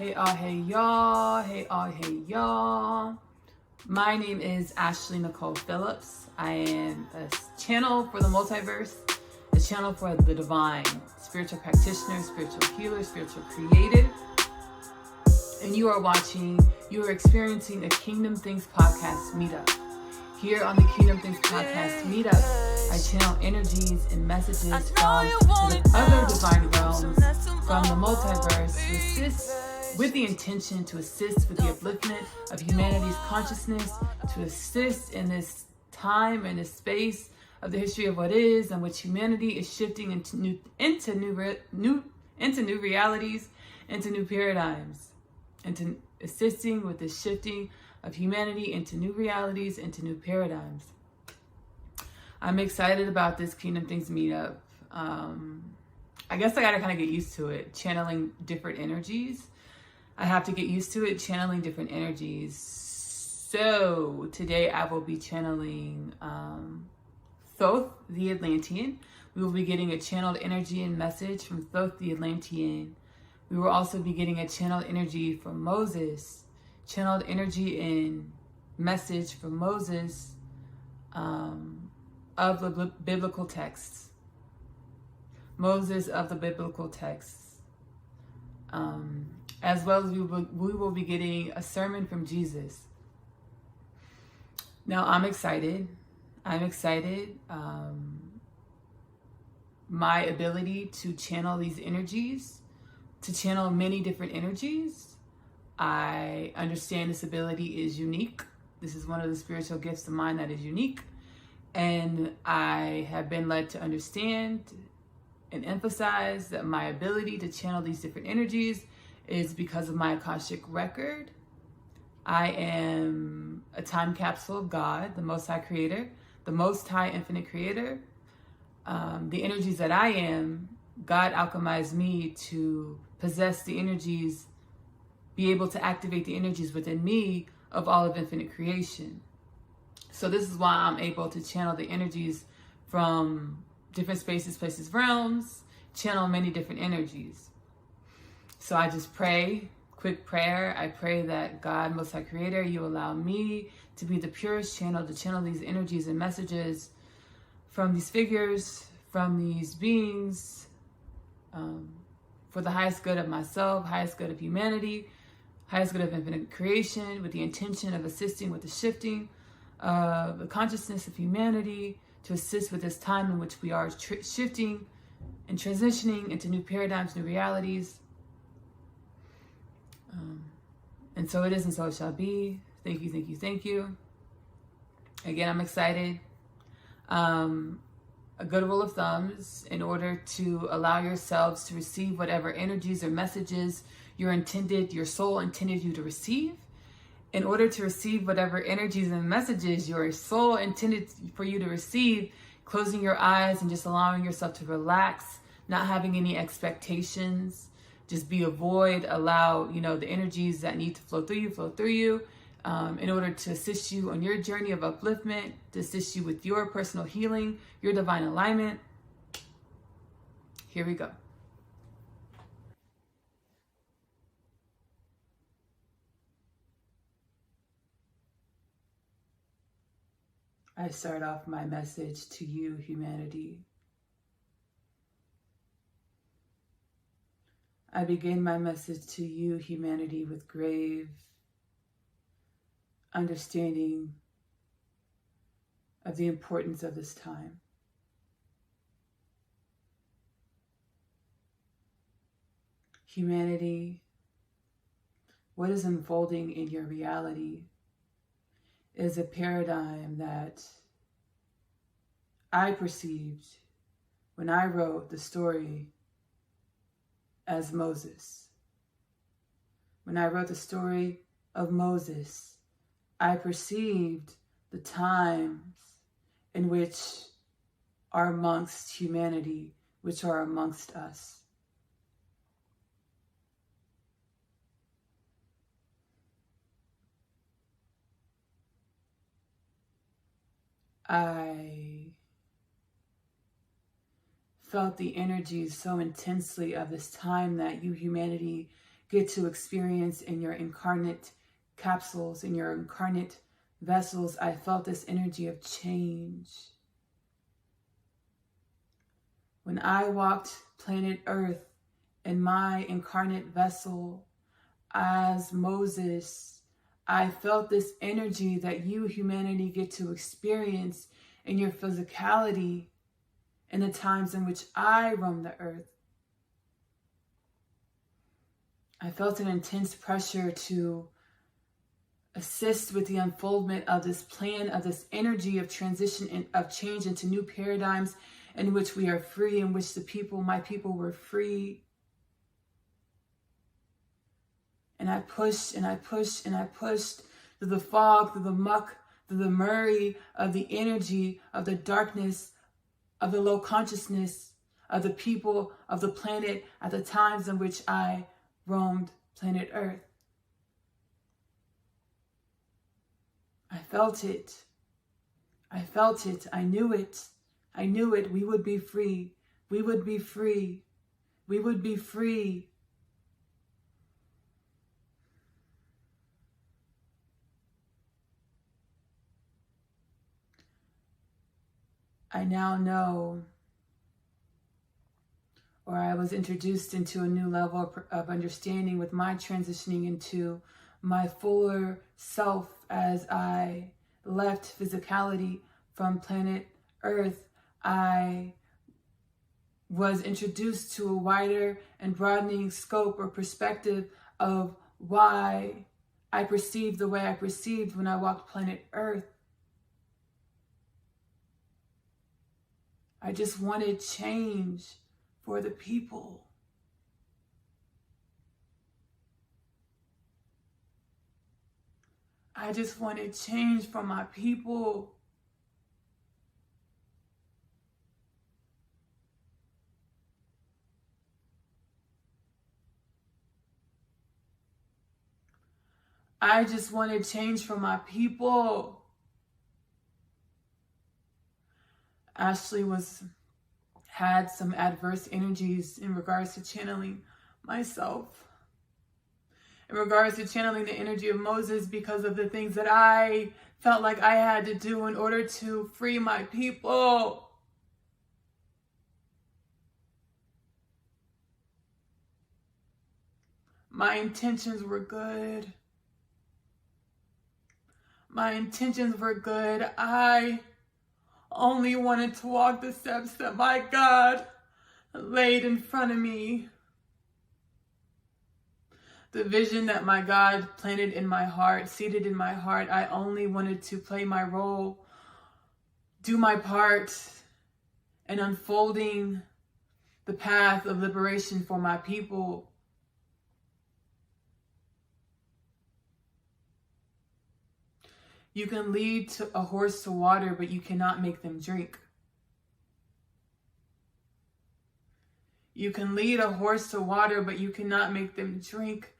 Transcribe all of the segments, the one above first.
Hey all, hey y'all, hey all, hey y'all. My name is Ashley Nicole Phillips. I am a channel for the multiverse, a channel for the divine, spiritual practitioner, spiritual healer, spiritual creative. And you are experiencing a Kingdom Things podcast meetup. Here on the Kingdom Things podcast meetup, I channel energies and messages from the other divine realms, from the multiverse, to assist with the intention to assist with the upliftment of humanity's consciousness, to assist in this time and this space of the history of what is, in which humanity is shifting into new realities, into new paradigms, into assisting with the shifting of humanity into new realities, into new paradigms. I'm excited about this Kingdom Things meetup. I guess I gotta kind of get used to it, channeling different energies. I have to get used to it, channeling different energies. So today I will be channeling Thoth, the Atlantean. We will be getting a channeled energy and message from Thoth, the Atlantean. We will also be getting a channeled energy from Moses, channeled energy and message from Moses of the biblical texts. Moses of the biblical texts. As well as we will be getting a sermon from Jesus. Now I'm excited. My ability to channel these energies, to channel many different energies. I understand this ability is unique. This is one of the spiritual gifts of mine that is unique. And I have been led to understand and emphasize that my ability to channel these different energies is because of my Akashic record. I am a time capsule of God, the Most High Creator, the Most High Infinite Creator. The energies that I am, God alchemized me to possess the energies, be able to activate the energies within me of all of infinite creation. So this is why I'm able to channel the energies from different spaces, places, realms, channel many different energies. So I just pray, quick prayer. I pray that God, Most High Creator, you allow me to be the purest channel to channel these energies and messages from these figures, from these beings, for the highest good of myself, highest good of humanity, highest good of infinite creation, with the intention of assisting with the shifting of the consciousness of humanity, to assist with this time in which we are shifting and transitioning into new paradigms, new realities. And so it is, and so it shall be. Thank you, thank you, thank you. Again, I'm excited. A good rule of thumb is, in order to allow yourselves to receive whatever energies or messages your soul intended you to receive, in order to receive whatever energies and messages your soul intended for you to receive, closing your eyes and just allowing yourself to relax, not having any expectations, just be a void, allow, the energies that need to flow through you, in order to assist you on your journey of upliftment, to assist you with your personal healing, your divine alignment. Here we go. I start off my message to you, humanity. I begin my message to you, humanity, with grave understanding of the importance of this time. Humanity, what is unfolding in your reality is a paradigm that I perceived when I wrote the story as Moses. When I wrote the story of Moses, I perceived the times in which are amongst humanity, which are amongst us. I felt the energy so intensely of this time that you, humanity, get to experience in your incarnate capsules, in your incarnate vessels. I felt this energy of change. When I walked planet Earth in my incarnate vessel as Moses, I felt this energy that you, humanity, get to experience in your physicality in the times in which I roam the earth. I felt an intense pressure to assist with the unfoldment of this plan, of this energy of transition and of change into new paradigms in which we are free, in which my people were free. And I pushed and I pushed and I pushed through the fog, through the muck, through the murray of the energy, of the darkness, of the low consciousness of the people of the planet at the times in which I roamed planet Earth. I felt it. I felt it. I knew it. I knew it. We would be free. We would be free. We would be free. I now know, or I was introduced into a new level of understanding with my transitioning into my fuller self as I left physicality from planet Earth. I was introduced to a wider and broadening scope or perspective of why I perceived the way I perceived when I walked planet Earth. I just wanted change for the people. I just wanted change for my people. I just wanted change for my people. Ashley had some adverse energies in regards to channeling myself, in regards to channeling the energy of Moses, because of the things that I felt like I had to do in order to free my people. My intentions were good. My intentions were good. I only wanted to walk the steps that my God laid in front of me. The vision that my God planted in my heart, seated in my heart, I only wanted to play my role, do my part in unfolding the path of liberation for my people. You can lead a horse to water, but you cannot make them drink. You can lead a horse to water, but you cannot make them drink.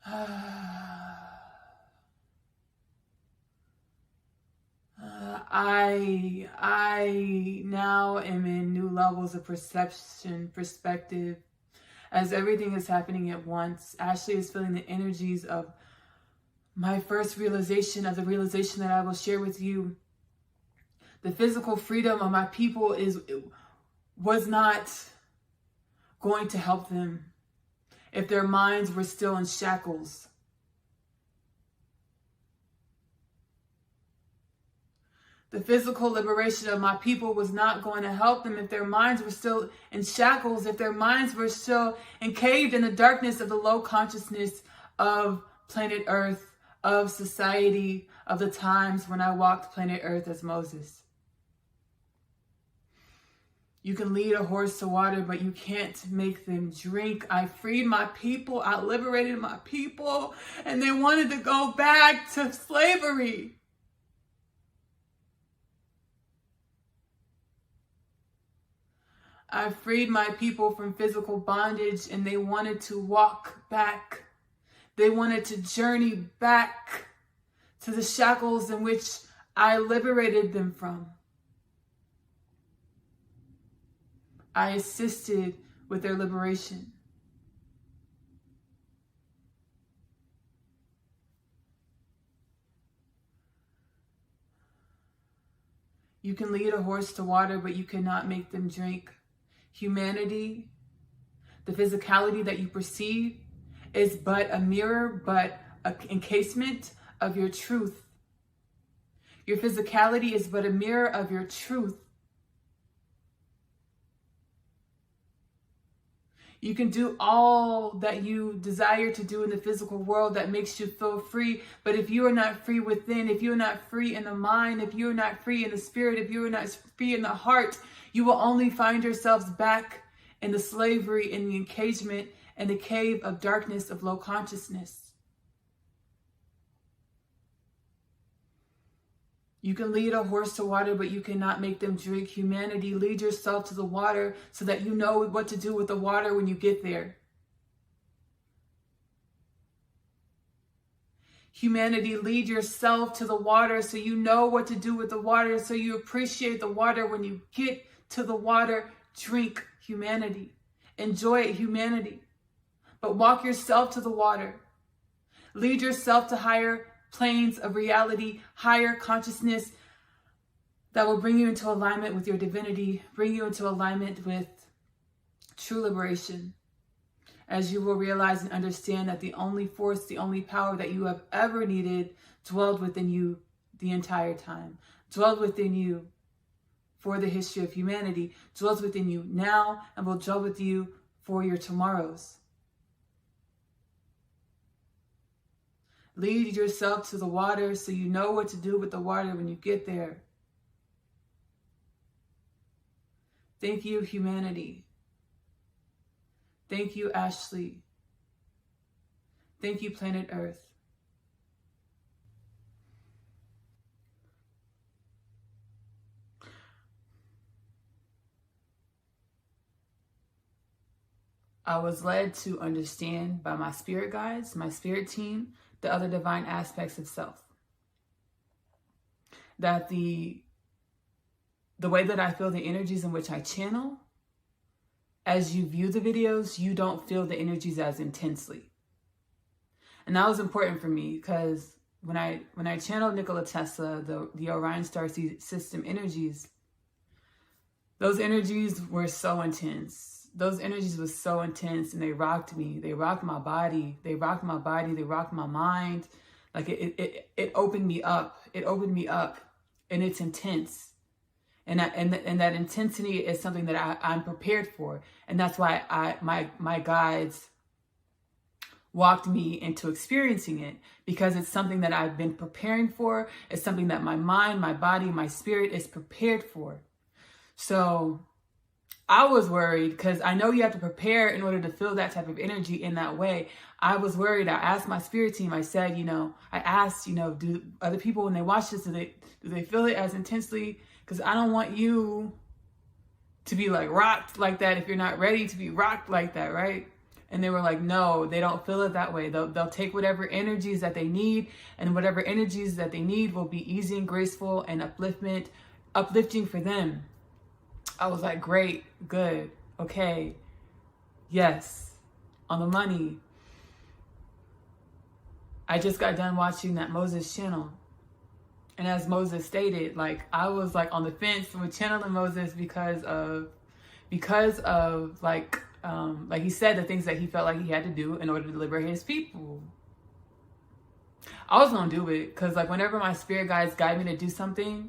I now am in new levels of perspective, as everything is happening at once. Ashley is feeling the energies of my first realization, of the realization that I will share with you. The physical freedom of my people was not going to help them if their minds were still in shackles. The physical liberation of my people was not going to help them if their minds were still in shackles, if their minds were still encaved in the darkness of the low consciousness of planet Earth, of society, of the times when I walked planet Earth as Moses. You can lead a horse to water, but you can't make them drink. I freed my people, I liberated my people, and they wanted to go back to slavery. I freed my people from physical bondage, and they wanted to walk back. They wanted to journey back to the shackles in which I liberated them from. I assisted with their liberation. You can lead a horse to water, but you cannot make them drink. Humanity, the physicality that you perceive, is but a mirror, but an encasement of your truth. Your physicality is but a mirror of your truth. You can do all that you desire to do in the physical world that makes you feel free. But if you are not free within, if you are not free in the mind, if you are not free in the spirit, if you are not free in the heart, you will only find yourselves back in the slavery, in the encagement, and the cave of darkness of low consciousness. You can lead a horse to water, but you cannot make them drink. Humanity, lead yourself to the water so that you know what to do with the water when you get there. Humanity, lead yourself to the water so you know what to do with the water, so you appreciate the water when you get to the water. Drink, humanity. Enjoy it, humanity. But walk yourself to the water. Lead yourself to higher planes of reality, higher consciousness that will bring you into alignment with your divinity, bring you into alignment with true liberation, as you will realize and understand that the only force, the only power that you have ever needed dwelled within you the entire time, dwelled within you for the history of humanity, dwells within you now, and will dwell with you for your tomorrows. Lead yourself to the water so you know what to do with the water when you get there. Thank you, humanity. Thank you, Ashley. Thank you, planet Earth. I was led to understand by my spirit guides, my spirit team, the other divine aspects of self. That the way that I feel the energies in which I channel, as you view the videos, you don't feel the energies as intensely. And that was important for me because when I channeled Nikola Tesla, the Orion Star System energies, those energies were so intense. Those energies were so intense, and they rocked me. They rocked my body. They rocked my body. They rocked my mind. Like it opened me up. It opened me up, and it's intense. And that intensity is something that I'm prepared for, and that's why my guides walked me into experiencing it, because it's something that I've been preparing for. It's something that my mind, my body, my spirit is prepared for. So I was worried because I know you have to prepare in order to feel that type of energy in that way. I was worried. I asked my spirit team, I said, I asked, do other people, when they watch this, do they feel it as intensely? Because I don't want you to be like rocked like that if you're not ready to be rocked like that, right? And they were like, no, they don't feel it that way. They'll take whatever energies that they need, and whatever energies that they need will be easy and graceful and uplifting for them. I was like, great, good, okay, yes, on the money. I just got done watching that Moses channel. And as Moses stated, like, I was like on the fence with channeling Moses because of like he said, the things that he felt like he had to do in order to liberate his people. I was gonna do it because, like, whenever my spirit guides guide me to do something,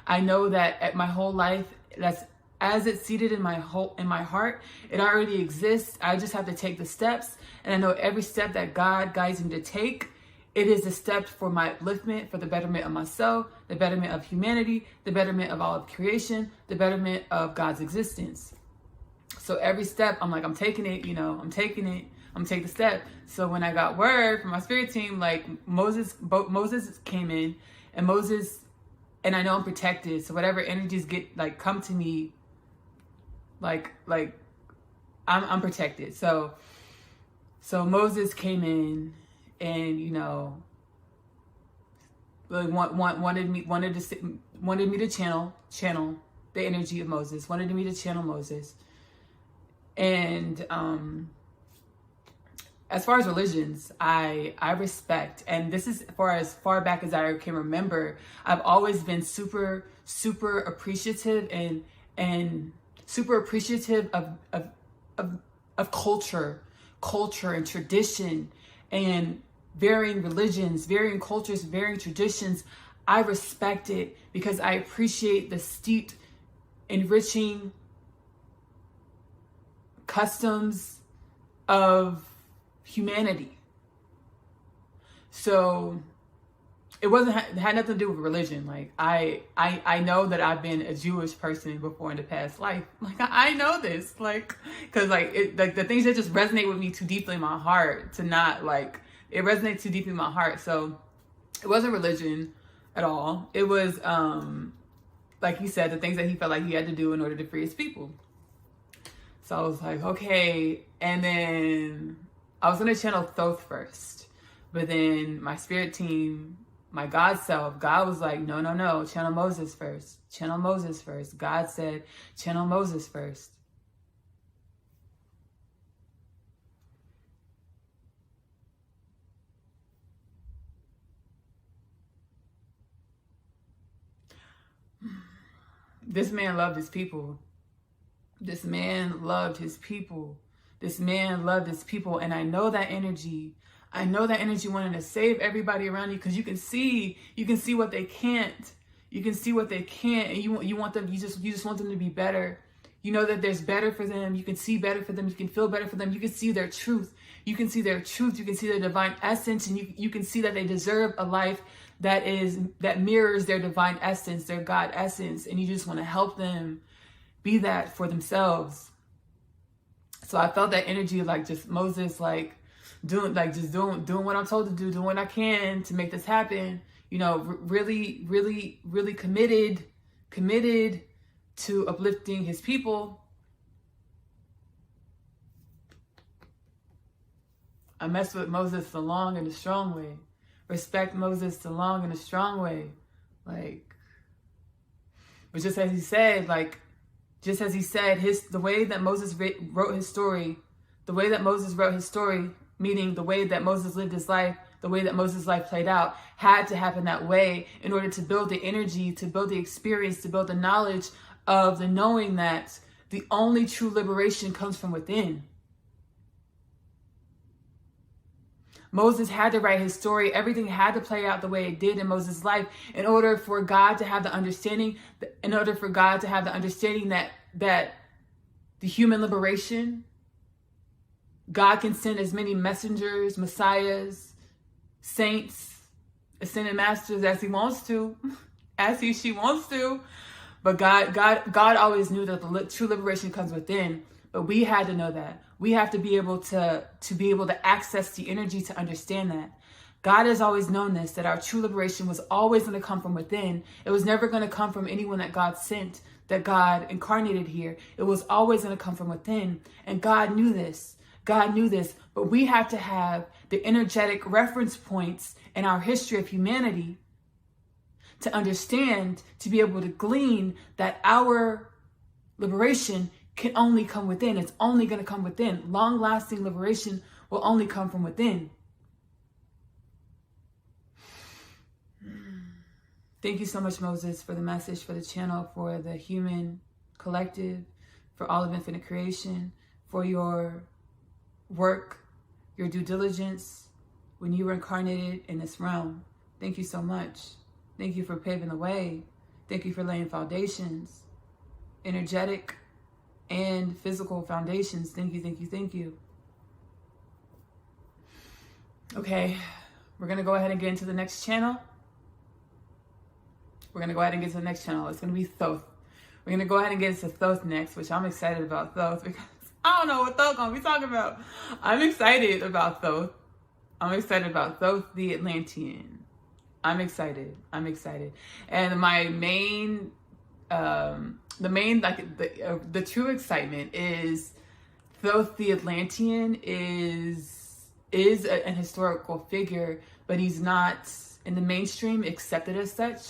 I know that at my whole life, that's as it's seated in my heart, it already exists. I just have to take the steps, and I know every step that God guides me to take, it is a step for my upliftment, for the betterment of myself, the betterment of humanity, the betterment of all of creation, the betterment of God's existence. So every step, I'm like, I'm taking it, I'm taking it. I'm gonna take the step. So when I got word from my spirit team, like Moses came in, and I know I'm protected. So whatever energies come to me, like I'm protected. So Moses came in, and really wanted me to channel the energy of Moses. Wanted me to channel Moses, and as far as religions, I respect, and this is as far back as I can remember, I've always been super, super appreciative and super appreciative of culture and tradition and varying religions, varying cultures, varying traditions. I respect it because I appreciate the steeped, enriching customs of humanity. So it had nothing to do with religion. Like I know that I've been a Jewish person before in the past life. Like I know this, like, cause like the things that just resonate with me too deeply in my heart to not like, it resonates too deeply in my heart. So it wasn't religion at all. It was, like he said, the things that he felt like he had to do in order to free his people. So I was like, okay. And then I was going to channel Thoth first, but then my spirit team, my God self, God was like, no, channel Moses first. Channel Moses first. God said, channel Moses first. This man loved his people. This man loved his people. This man loved his people. And I know that energy. I know that energy wanting to save everybody around you, because you can see what they can't. You can see what they can't, and you want them. You just want them to be better. You know that there's better for them. You can see better for them. You can feel better for them. You can see their truth. You can see their truth. You can see their divine essence, and you can see that they deserve a life that mirrors their divine essence, their God essence, and you just want to help them be that for themselves. So I felt that energy, like just Moses, like doing what I'm told to do, doing what I can to make this happen. You know, really committed to uplifting his people. I messed with Moses the long and the strong way. Respect Moses the long and the strong way. Like, but just as he said, the way that Moses wrote his story, meaning the way that Moses lived his life, the way that Moses' life played out, had to happen that way in order to build the energy, to build the experience, to build the knowledge of the knowing that the only true liberation comes from within. Moses had to write his story. Everything had to play out the way it did in Moses' life in order for God to have the understanding, that the human liberation, God can send as many messengers, messiahs, saints, ascended masters as he wants to, she wants to. But God always knew that the true liberation comes within. But we had to know that. We have to be able to access the energy to understand that. God has always known this, that our true liberation was always going to come from within. It was never going to come from anyone that God sent, that God incarnated here. It was always going to come from within. And God knew this. But we have to have the energetic reference points in our history of humanity to understand, to be able to glean that our liberation can only come within. It's only going to come within. Long-lasting liberation will only come from within. Thank you so much, Moses, for the message, for the channel, for the human collective, for all of infinite creation, for your work, your due diligence when you were incarnated in this realm. Thank you so much. Thank you for paving the way. Thank you for laying foundations, energetic and physical foundations. Thank you. Okay, we're going to go ahead and get into the next channel. It's going to be Thoth. We're going to go ahead and get into Thoth next, which I'm excited about Thoth because I don't know what Thoth going to be talking about. I'm excited about Thoth. Thoth the Atlantean. I'm excited. And my main, the true excitement is Thoth the Atlantean is an historical figure, but he's not in the mainstream accepted as such.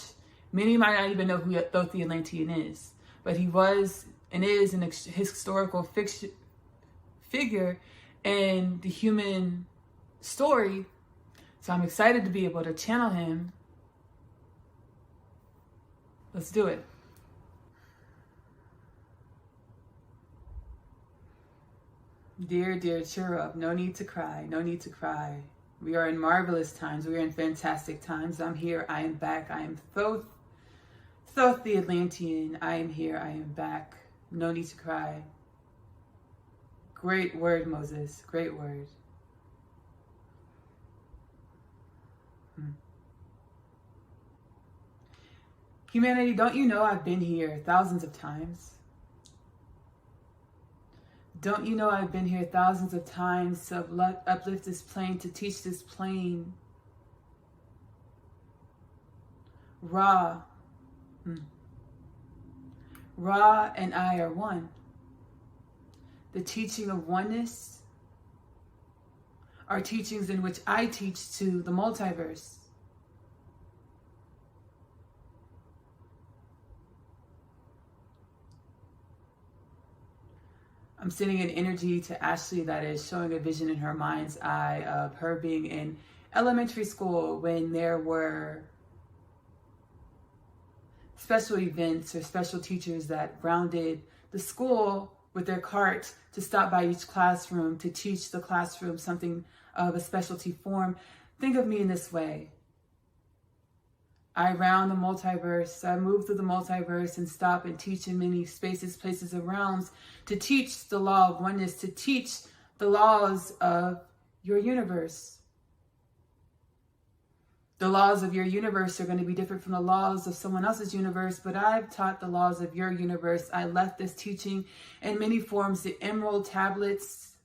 Many might not even know who Thoth the Atlantean is, but he was and is an historical figure in the human story. So I'm excited to be able to channel him. Let's do it. Dear, dear, cheer up. No need to cry. No need to cry. We are in marvelous times. We are in fantastic times. I'm here. I am back. I am Thoth. Thoth the Atlantean. I am here. I am back. No need to cry. Great word, Moses. Great word. Humanity, don't you know I've been here thousands of times? Don't you know I've been here thousands of times to uplift this plane, to teach this plane? Ra. Ra and I are one. The teaching of oneness are teachings in which I teach to the multiverse. I'm sending an energy to Ashley that is showing a vision in her mind's eye of her being in elementary school when there were special events or special teachers that rounded the school with their cart to stop by each classroom to teach the classroom something of a specialty form. Think of me in this way. I round the multiverse. I move through the multiverse and stop and teach in many spaces, places, and realms to teach the law of oneness, to teach the laws of your universe. The laws of your universe are going to be different from the laws of someone else's universe, but I've taught the laws of your universe. I left this teaching in many forms, the emerald tablets,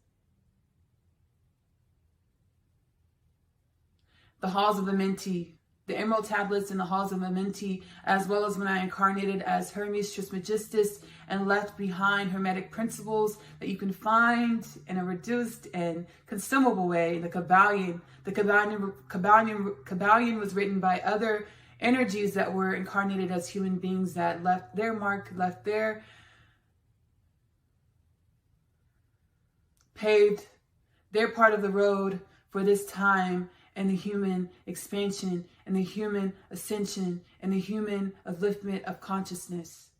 the halls of Amenti, the emerald tablets in the halls of Amenti, as well as when I incarnated as Hermes Trismegistus and left behind hermetic principles that you can find in a reduced and consumable way. The Kabbalion was written by other energies that were incarnated as human beings that left their mark, left their paved their part of the road for this time and the human expansion and the human ascension and the human upliftment of consciousness.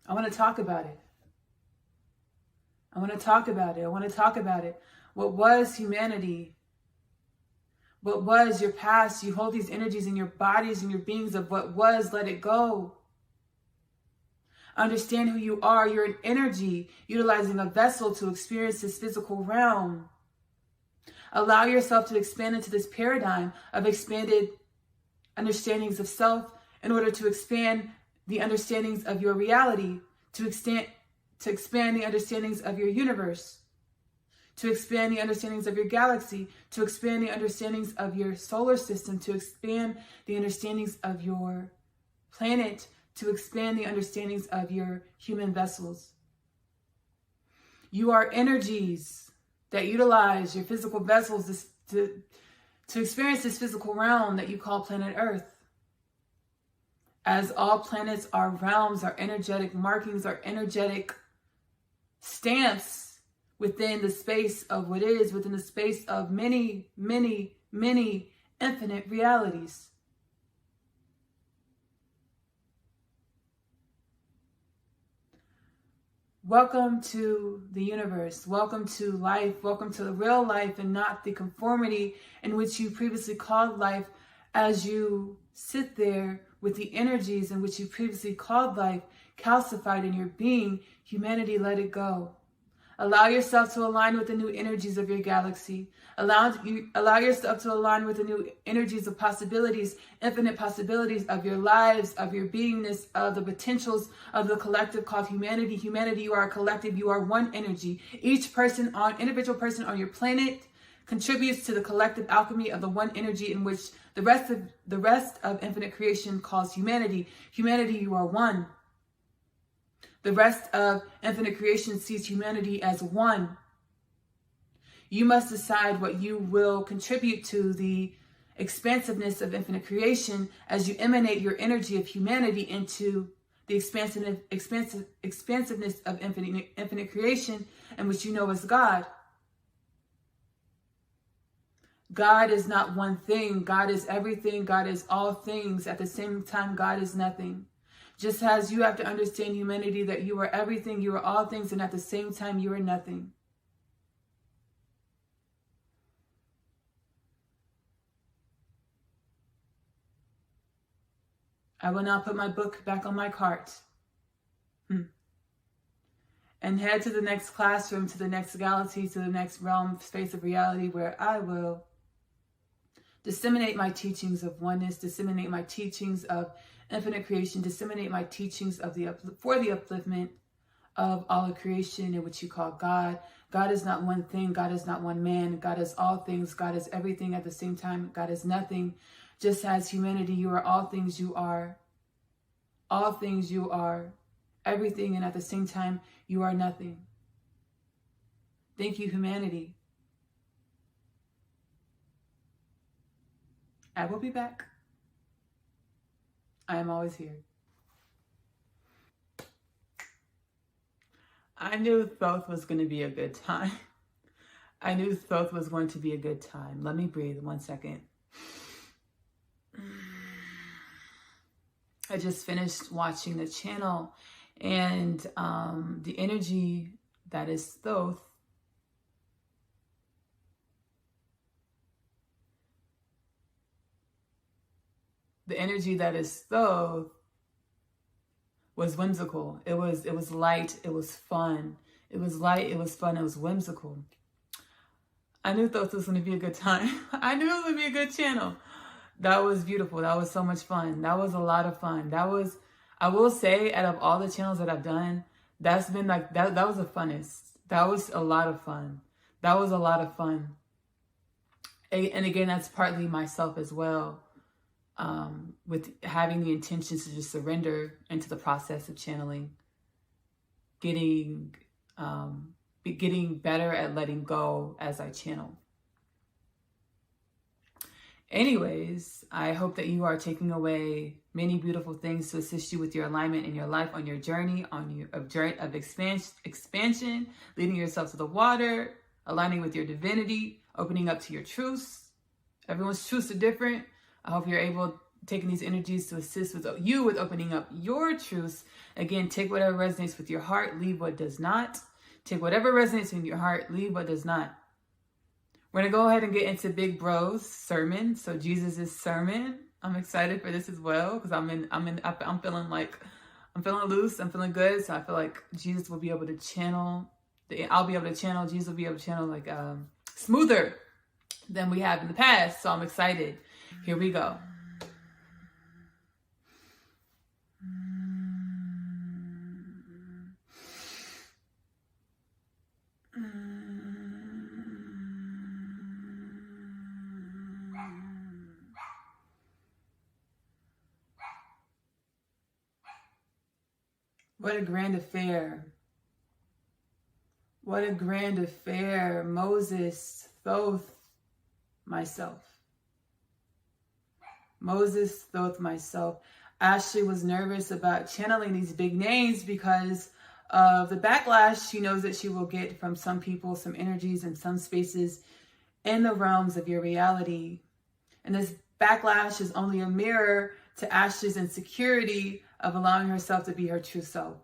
I want to talk about it. I want to talk about it. I want to talk about it. What was humanity? What was your past? You hold these energies in your bodies and your beings of what was. Let it go. Understand who you are. You're an energy utilizing a vessel to experience this physical realm. Allow yourself to expand into this paradigm of expanded understandings of self in order to expand the understandings of your reality, to expand the understandings of your universe, to expand the understandings of your galaxy, to expand the understandings of your solar system, to expand the understandings of your planet, to expand the understandings of your human vessels. You are energies that utilize your physical vessels to experience this physical realm that you call planet Earth. As all planets are realms, are energetic markings, are energetic stamps within the space of what is, within the space of many, many, many infinite realities. Welcome to the universe. Welcome to life. Welcome to the real life and not the conformity in which you previously called life as you sit there with the energies in which you previously called life calcified in your being. Humanity, let it go. Allow yourself to align with the new energies of your galaxy. Allow yourself to align with the new energies of possibilities, infinite possibilities of your lives, of your beingness, of the potentials of the collective called humanity. Humanity, you are a collective. You are one energy. Each individual person on your planet contributes to the collective alchemy of the one energy in which the rest of infinite creation calls humanity. Humanity, you are one. The rest of infinite creation sees humanity as one. You must decide what you will contribute to the expansiveness of infinite creation as you emanate your energy of humanity into the expansiveness of infinite creation, and which you know as God. God is not one thing. God is everything. God is all things. At the same time, God is nothing. Just as you have to understand humanity, that you are everything, you are all things, and at the same time, you are nothing. I will now put my book back on my cart and head to the next classroom, to the next galaxy, to the next realm, space of reality, where I will disseminate my teachings of oneness, disseminate my teachings of infinite creation, disseminate my teachings of for the upliftment of all of creation, in which you call God. God is not one thing. God is not one man. God is all things. God is everything at the same time. God is nothing. Just as humanity, you are all things, you are. All things, you are everything, and at the same time, you are nothing. Thank you, humanity. I will be back. I am always here. I knew Thoth was going to be a good time. I knew Thoth was going to be a good time. Let me breathe 1 second. I just finished watching the channel, and the energy that is Thoth was whimsical. It was light, it was fun. It was light, it was fun, it was whimsical. I knew Thoth was going to be a good time. I knew it was going to be a good channel. That was beautiful. That was so much fun. That was a lot of fun. That was, I will say, out of all the channels that I've done, that's been like, that was the funnest. That was a lot of fun. That was a lot of fun. And again, that's partly myself as well, with having the intentions to just surrender into the process of channeling, getting better at letting go as I channel. Anyways, I hope that you are taking away many beautiful things to assist you with your alignment in your life, on your journey, of expansion, leading yourself to the water, aligning with your divinity, opening up to your truths. Everyone's truths are different. I hope you're able, taking these energies to assist with you with opening up your truths. Again, take whatever resonates with your heart, leave what does not. Take whatever resonates in your heart, leave what does not. We're going to go ahead and get into Big Bro's sermon. So Jesus' sermon. I'm excited for this as well, because I'm feeling loose. I'm feeling good. So I feel like Jesus will be able to channel. I'll be able to channel. Jesus will be able to channel like smoother than we have in the past. So I'm excited. Here we go. What a grand affair. What a grand affair. Moses, Thoth, myself. Moses, Thoth, myself. Ashley was nervous about channeling these big names because of the backlash she knows that she will get from some people, some energies, and some spaces in the realms of your reality. And this backlash is only a mirror to Ashley's insecurity of allowing herself to be her true self.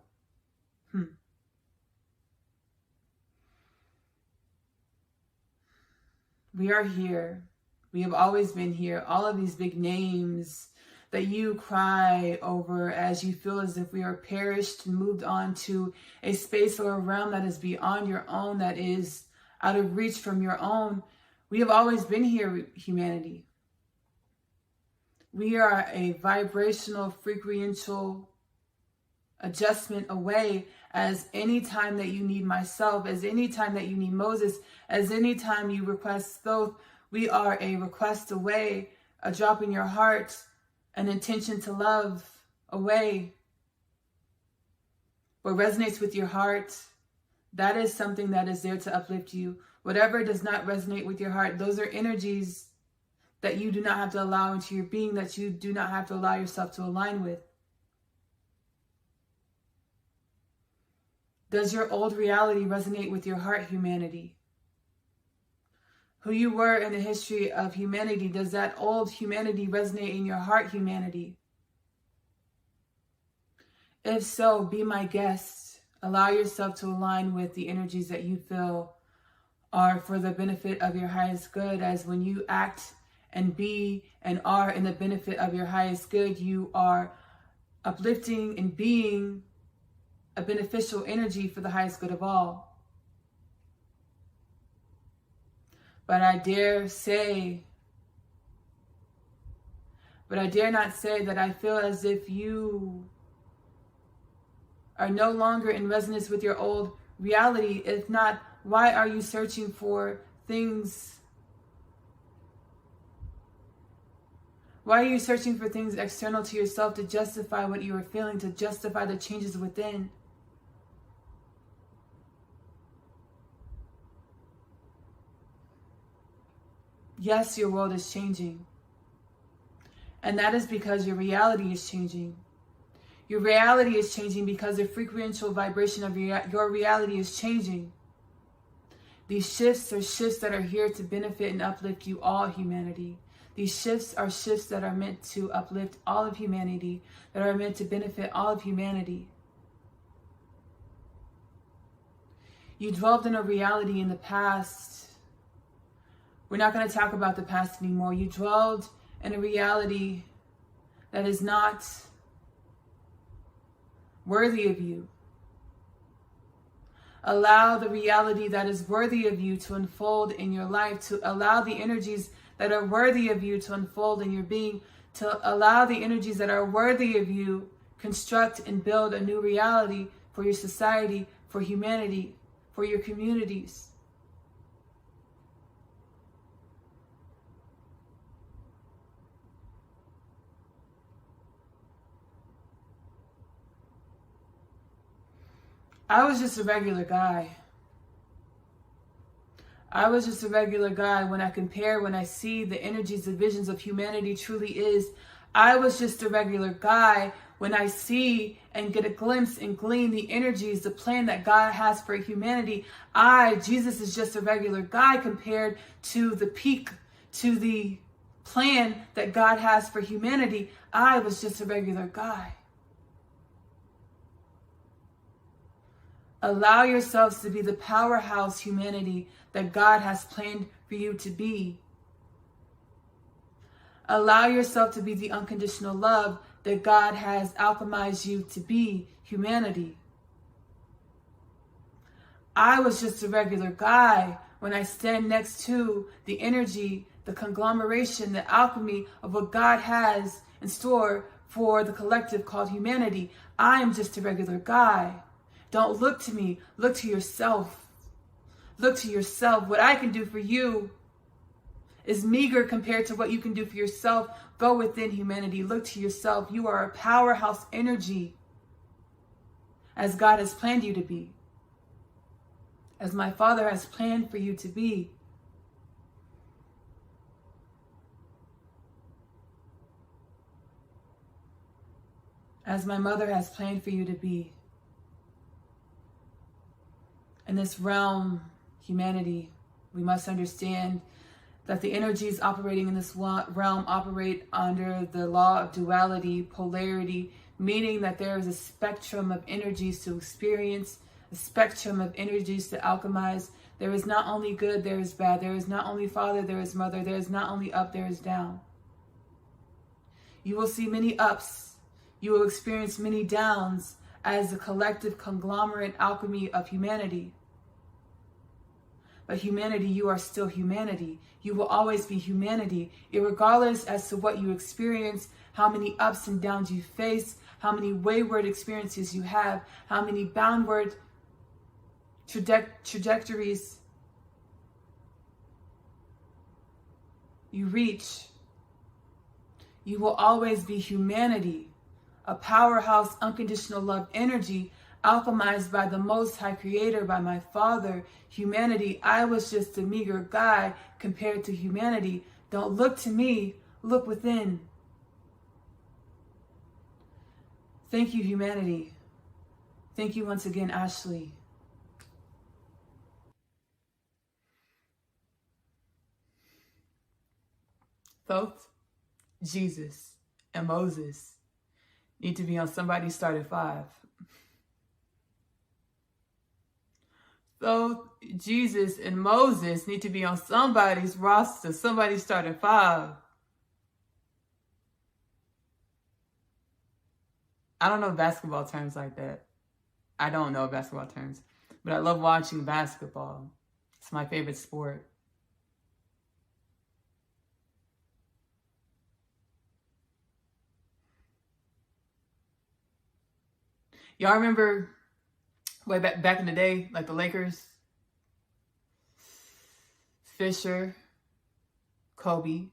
We are here. We have always been here. All of these big names that you cry over as you feel as if we are perished and moved on to a space or a realm that is beyond your own, that is out of reach from your own. We have always been here, humanity. We are a vibrational, frequential adjustment away, as any time that you need myself, as any time that you need Moses, as any time you request Thoth. We are a request away, a drop in your heart, an intention to love away. What resonates with your heart, that is something that is there to uplift you. Whatever does not resonate with your heart, those are energies that you do not have to allow into your being, that you do not have to allow yourself to align with. Does your old reality resonate with your heart, humanity? who you were in the history of humanity? Does that old humanity resonate in your heart, humanity? If so, be my guest. Allow yourself to align with the energies that you feel are for the benefit of your highest good, as when you act and be and are in the benefit of your highest good, you are uplifting and being a beneficial energy for the highest good of all. But I dare not say that I feel as if you are no longer in resonance with your old reality. If not, why are you searching for things? Why are you searching for things external to yourself to justify what you are feeling, to justify the changes within? Yes, your world is changing. And that is because your reality is changing. Your reality is changing because the frequential vibration of your reality is changing. These shifts are shifts that are here to benefit and uplift you all, humanity. These shifts are shifts that are meant to uplift all of humanity, that are meant to benefit all of humanity. You dwelled in a reality in the past. We're not going to talk about the past anymore. You dwelled in a reality that is not worthy of you. Allow the reality that is worthy of you to unfold in your life, to allow the energies that are worthy of you to unfold in your being, to allow the energies that are worthy of you construct and build a new reality for your society, for humanity, for your communities. I was just a regular guy. I was just a regular guy when I see the energies, the visions of humanity truly is. I was just a regular guy when I see and get a glimpse and glean the energies, the plan that God has for humanity. Jesus, is just a regular guy compared to the peak, to the plan that God has for humanity. I was just a regular guy. Allow yourselves to be the powerhouse humanity that God has planned for you to be. Allow yourself to be the unconditional love that God has alchemized you to be, humanity. I was just a regular guy when I stand next to the energy, the conglomeration, the alchemy of what God has in store for the collective called humanity. I am just a regular guy. Don't look to me. Look to yourself. Look to yourself. What I can do for you is meager compared to what you can do for yourself. Go within, humanity. Look to yourself. You are a powerhouse energy as God has planned you to be. As my Father has planned for you to be. As my mother has planned for you to be. In this realm, humanity, we must understand that the energies operating in this realm operate under the law of duality, polarity, meaning that there is a spectrum of energies to experience, a spectrum of energies to alchemize. There is not only good, there is bad. There is not only father, there is mother. There is not only up, there is down. You will see many ups. You will experience many downs as the collective conglomerate alchemy of humanity. But humanity, you are still humanity. You will always be humanity, irregardless as to what you experience, how many ups and downs you face, how many wayward experiences you have, how many boundward trajectories you reach. You will always be humanity, a powerhouse, unconditional love energy, alchemized by the Most High Creator, by my Father. Humanity, I was just a meager guy compared to humanity. Don't look to me, look within. Thank you, humanity. Thank you once again, Ashley. Thoth, Jesus, and Moses need to be on somebody's starting five. Thoth, Jesus, and Moses need to be on somebody's roster, somebody's starting five. I don't know basketball terms like that. I don't know basketball terms, but I love watching basketball. It's my favorite sport. Y'all remember way back in the day, like the Lakers? Fisher, Kobe,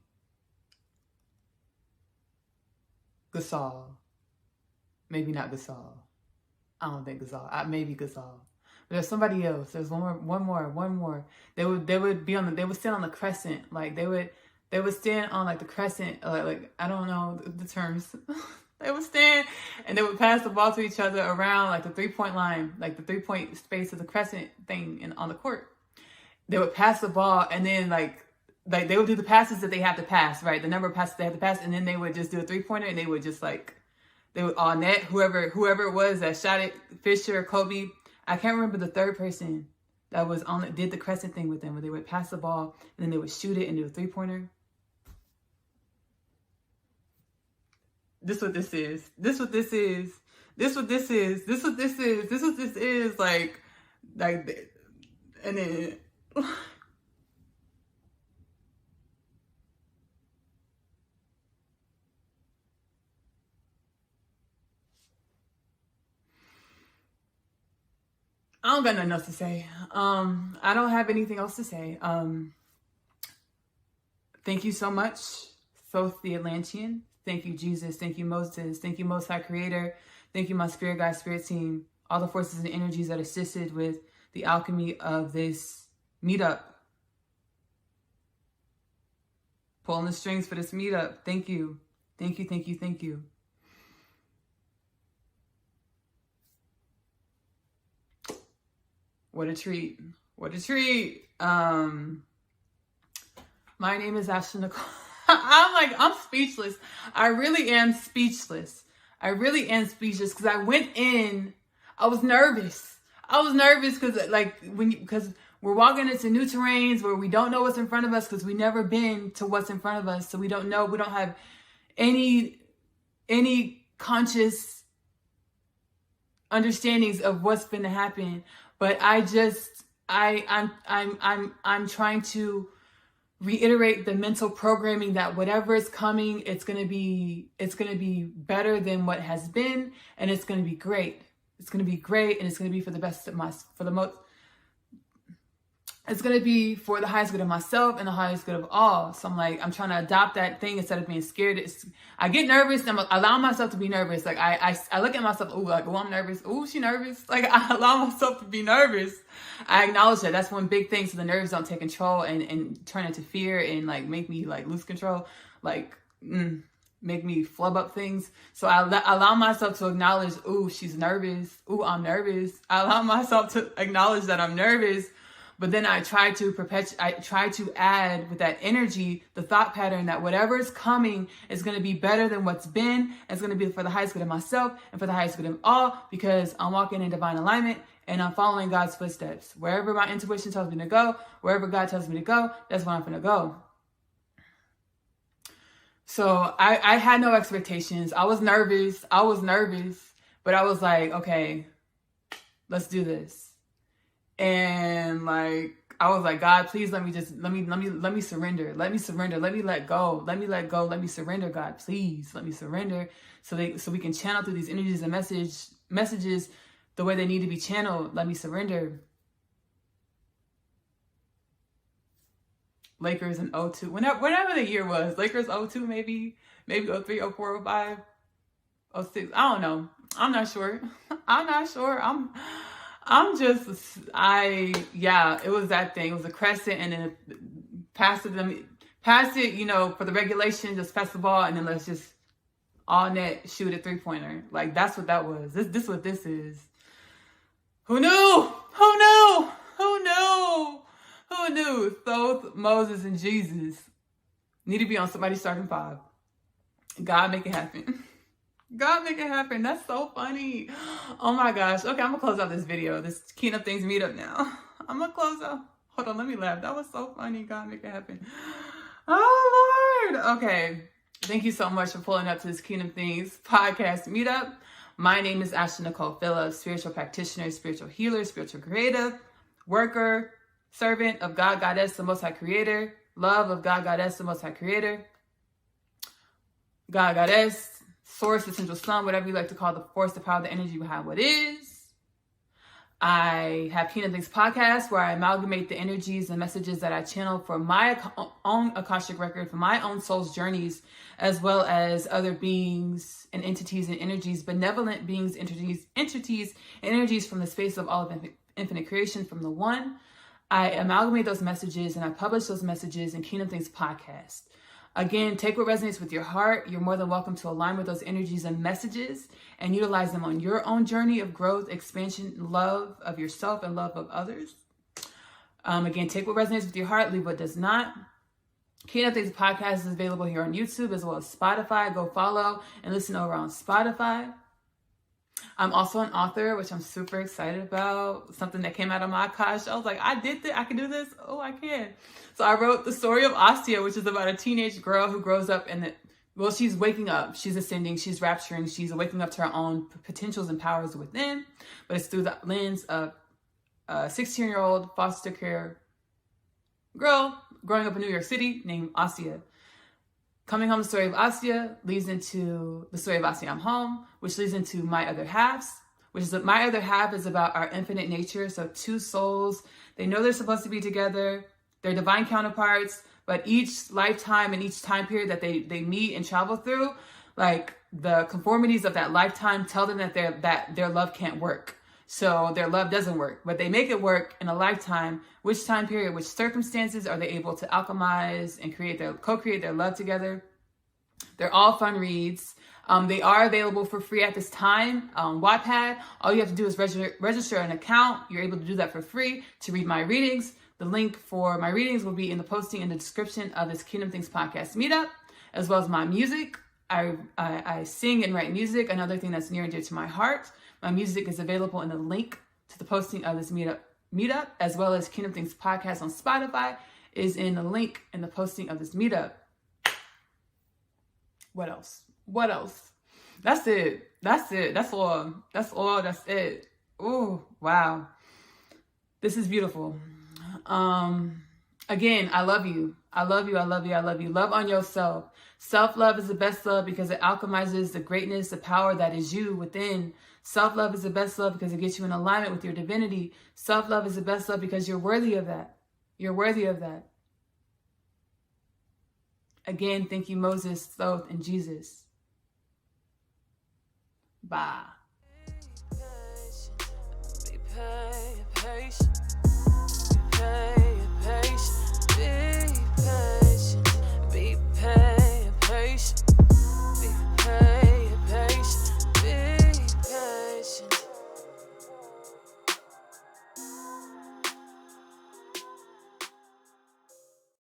Gasol. Maybe not Gasol. I don't think Gasol. Maybe Gasol. But there's somebody else. There's one more. They would they would stand on the crescent. Like they would stand on like the crescent, like I don't know the terms. They would stand and they would pass the ball to each other around like the 3-point line, like the 3-point space of the crescent thing on the court. They would pass the ball and then like they would do the passes that they have to pass, right? The number of passes they have to pass, and then they would just do a 3-pointer and they would just like they would all net whoever it was that shot it, Fisher, Kobe. I can't remember the third person that was on it, did the crescent thing with them, where they would pass the ball and then they would shoot it and do a 3-pointer. This what this is. This what this is. This what this is. This what this is. This what this is. Like, and then. I don't got nothing else to say. I don't have anything else to say. Thank you so much, Thoth the Atlantean. Thank you, Jesus. Thank you, Moses. Thank you, Most High Creator. Thank you, my spirit guide, spirit team. All the forces and energies that assisted with the alchemy of this meetup. Pulling the strings for this meetup. Thank you. Thank you, thank you, thank you. What a treat. What a treat. My name is Ashley Nicole. I'm speechless. I really am speechless. I really am speechless because I went in, I was nervous. Because we're walking into new terrains where we don't know what's in front of us because we've never been to what's in front of us. So we don't know, we don't have any conscious understandings of what's going to happen. But I'm trying to reiterate the mental programming that whatever is coming, it's going to be better than what has been, and it's going to be great. It's going to be great, and it's going to be for the best of it's going to be for the highest good of myself and the highest good of all. So I'm trying to adopt that thing instead of being scared. I get nervous and I'm allowing myself to be nervous. Like I look at myself, I'm nervous. Ooh, she nervous. Like I allow myself to be nervous. I acknowledge that. That's one big thing. So the nerves don't take control and turn into fear and like make me like lose control. Like, make me flub up things. So I allow myself to acknowledge, ooh, she's nervous. Ooh, I'm nervous. I allow myself to acknowledge that I'm nervous. But then I try to add with that energy, the thought pattern that whatever is coming is going to be better than what's been. It's going to be for the highest good of myself and for the highest good of all, because I'm walking in divine alignment and I'm following God's footsteps. Wherever my intuition tells me to go, wherever God tells me to go, that's where I'm going to go. So I had no expectations. I was nervous, but I was like, okay, let's do this. And like, I was like, God, please let me surrender. Let me surrender. Let me let go. Let me let go. Let me surrender, God. Please let me surrender so we can channel through these energies and messages the way they need to be channeled. Let me surrender. Lakers in 02. Whenever the year was. Lakers 02 maybe 03, 04, 05, 06. I don't know. I'm not sure. It was that thing. It was a crescent and then pass it, for the regulation, just pass the ball and then let's just all net shoot a 3-pointer. Like that's what that was. This what this is. Who knew? Thoth, Moses, and Jesus. Need to be on somebody starting 5. God, make it happen. God, make it happen. That's so funny. Oh my gosh. Okay, I'm gonna close out this video. This Kingdom Things Meetup now. I'm gonna close out. Hold on, let me laugh. That was so funny. God, make it happen. Oh Lord. Okay. Thank you so much for pulling up to this Kingdom Things podcast meetup. My name is Ashley Nicole Phillips, spiritual practitioner, spiritual healer, spiritual creative, worker, servant of God, Goddess, the Most High Creator, love of God, Goddess, the Most High Creator, God, Goddess, source, essential sun, whatever you like to call the force, the power, the energy behind what is. I have Kingdom Things podcast where I amalgamate the energies and messages that I channel for my own Akashic record, for my own soul's journeys, as well as other beings and entities and energies, benevolent beings, entities, and energies from the space of all of infinite creation from the One. I amalgamate those messages and I publish those messages in Kingdom Things podcast. Again, take what resonates with your heart. You're more than welcome to align with those energies and messages and utilize them on your own journey of growth, expansion, love of yourself, and love of others. Again, take what resonates with your heart, leave what does not. Kingdom Things podcast is available here on YouTube as well as Spotify. Go follow and listen over on Spotify. I'm also an author, which I'm super excited about. Something that came out of my Akash. I was like, I did this. I can do this. Oh, I can. So I wrote the story of Astia, which is about a teenage girl who grows up she's waking up. She's ascending. She's rapturing. She's waking up to her own potentials and powers within. But it's through the lens of a 16-year-old foster care girl growing up in New York City named Astia. Coming home, the story of Astia leads into the story of Astia I'm Home, which leads into My Other Halves, My Other Half is about our infinite nature. So 2 souls, they know they're supposed to be together. They're divine counterparts, but each lifetime and each time period that they meet and travel through, like the conformities of that lifetime tell them that their love can't work. So their love doesn't work, but they make it work in a lifetime. Which time period, which circumstances are they able to alchemize and co-create their love together? They're all fun reads. They are available for free at this time on Wattpad. All you have to do is register an account. You're able to do that for free to read my readings. The link for my readings will be in the posting in the description of this Kingdom Things podcast meetup, as well as my music. I sing and write music, another thing that's near and dear to my heart. My music is available in the link to the posting of this meetup, as well as Kingdom Things podcast on Spotify is in the link in the posting of this meetup. What else? That's it. That's all. That's it. Oh, wow. This is beautiful. Again, I love you. I love you. I love you. I love you. Love on yourself. Self-love is the best love because it alchemizes the greatness, the power that is you within. Self-love is the best love because it gets you in alignment with your divinity. Self-love is the best love because you're worthy of that. You're worthy of that. Again, thank you, Moses, Thoth, and Jesus. Bye.